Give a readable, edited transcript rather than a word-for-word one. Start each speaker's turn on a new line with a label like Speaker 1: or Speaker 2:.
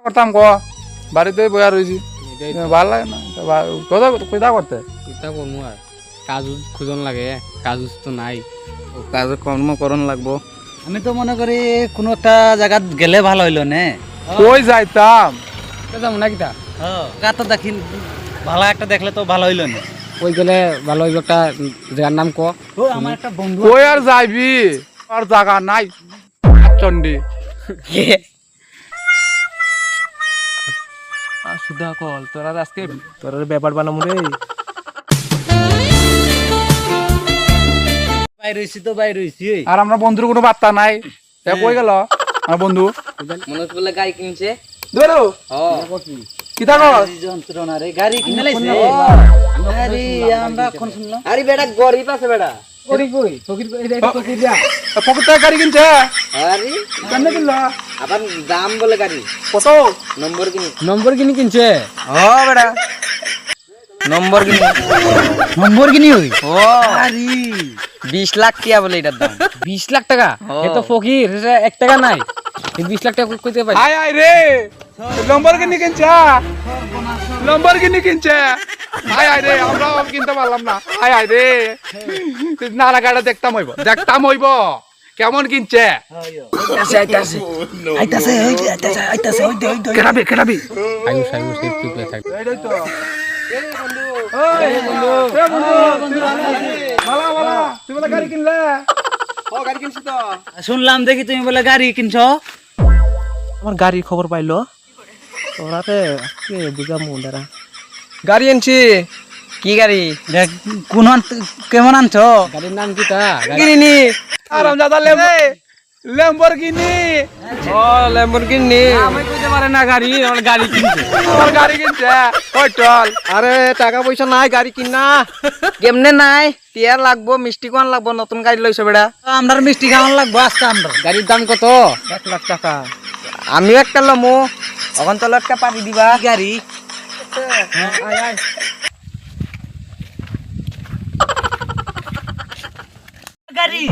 Speaker 1: করতাম ক বাড়িতে বয়া রয়েছি ভাল লাগে না কোথা কোথা করতে
Speaker 2: এটা করবো আর কাজ খুঁজন লাগে কাজ তো নাই
Speaker 3: কাজ কর্ম করণ লাগবো।
Speaker 4: আমি তো মনে করি কোনো একটা জায়গাত গেলে ভালো হইলো নে।
Speaker 1: কই যাইতাম
Speaker 2: যাবো না কিতা
Speaker 4: কাতা দেখি ভালো একটা দেখলে তো ভালো হইলো না।
Speaker 2: ওই গেলে ভালো হইব একটা জায়গার নাম ক
Speaker 4: ও আমার একটা বন্ধু
Speaker 1: কই আর যাইবি আর জায়গা নাই চন্ডি
Speaker 3: সুধা কল তোরা আজকে তোর ব্যাপার বানামু রে।
Speaker 4: বাইর হইছি তো বাইর হইছি।
Speaker 1: আর আমরা বন্ধুর কোনো বার্তা নাই কই গেল আমার বন্ধু
Speaker 3: মনোজ বলে গাড়ি কিনছে।
Speaker 1: ধরো কি থাকো
Speaker 4: যন্ত্রণা রে গাড়ি কিনে লাইছে। গাড়ি আমরা কোন শুনলাম
Speaker 3: আরে বেটা গরিব আছে বেটা।
Speaker 2: করি কই ফকির এটা ফকির যা
Speaker 1: পকেট থেকে গাড়ি কিনছে
Speaker 3: আরে
Speaker 1: কেন কিনলো
Speaker 3: আবার দাম বলে গাড়ি
Speaker 1: কত
Speaker 3: নম্বর কিনি।
Speaker 2: নম্বর কিনি কিনছে
Speaker 3: ও বেটা নম্বর কিনি।
Speaker 4: নম্বর কিনি হই
Speaker 3: ও আরে 20 লাখ টিয়া বলে এটার দাম।
Speaker 2: 20 লাখ টাকা এ তো ফকির 1 টাকা নাই 20 লাখ টাকা কইতে পারি
Speaker 1: আয় আয় রে নম্বর কিনে কিনছে নম্বর কিনে কিনছে আয় আয় রে আমরা কিনতে পারলাম না আয় আয় রে নালা গাড়া দেখতাম হইব কেমন কিনছে কেরাবি কেরাবি
Speaker 2: আয়ুষ আয়ুষ একটু প্লে থাক
Speaker 1: এইটাই তো ভালো ভালো তুই বলে গাড়ি কিনলে গাড়ি কিনছি তো
Speaker 4: শুনলাম দেখি তুমি বলে গাড়ি কিনছো।
Speaker 3: আমার গাড়ির খবর পাইলো তোরাতে কে বুঝামু দাঁড়া। গাড়ি আনছি। কি গাড়ি?
Speaker 4: দেখ কোন কেমন আনছো?
Speaker 2: গাড়ির নাম কিটা
Speaker 3: কিনিনি।
Speaker 1: আরাম দাদা ল্যাম্বরগিনি
Speaker 3: ও ল্যাম্বরগিনি।
Speaker 2: আমি কইতে পারে না গাড়ি আমার গাড়ি কিনছে
Speaker 1: আমার গাড়ি কিনছে ওই চল
Speaker 3: আরে টাকা পয়সা নাই গাড়ি কিনা। কেমনে নাই? টিয়ার লাগবো মিষ্টি কোন লাগবো নতুন গাড়ি লইছো বেটা।
Speaker 4: আমরা মিষ্টি খাওয়ান লাগবো আজকে আমরা।
Speaker 2: গাড়ির দাম কত
Speaker 3: 1 লাখ টাকা। আমিও একটা লমু এখন তো একটা পারি দিবা
Speaker 4: গাড়ি
Speaker 3: আয় আয়
Speaker 4: গাড়ি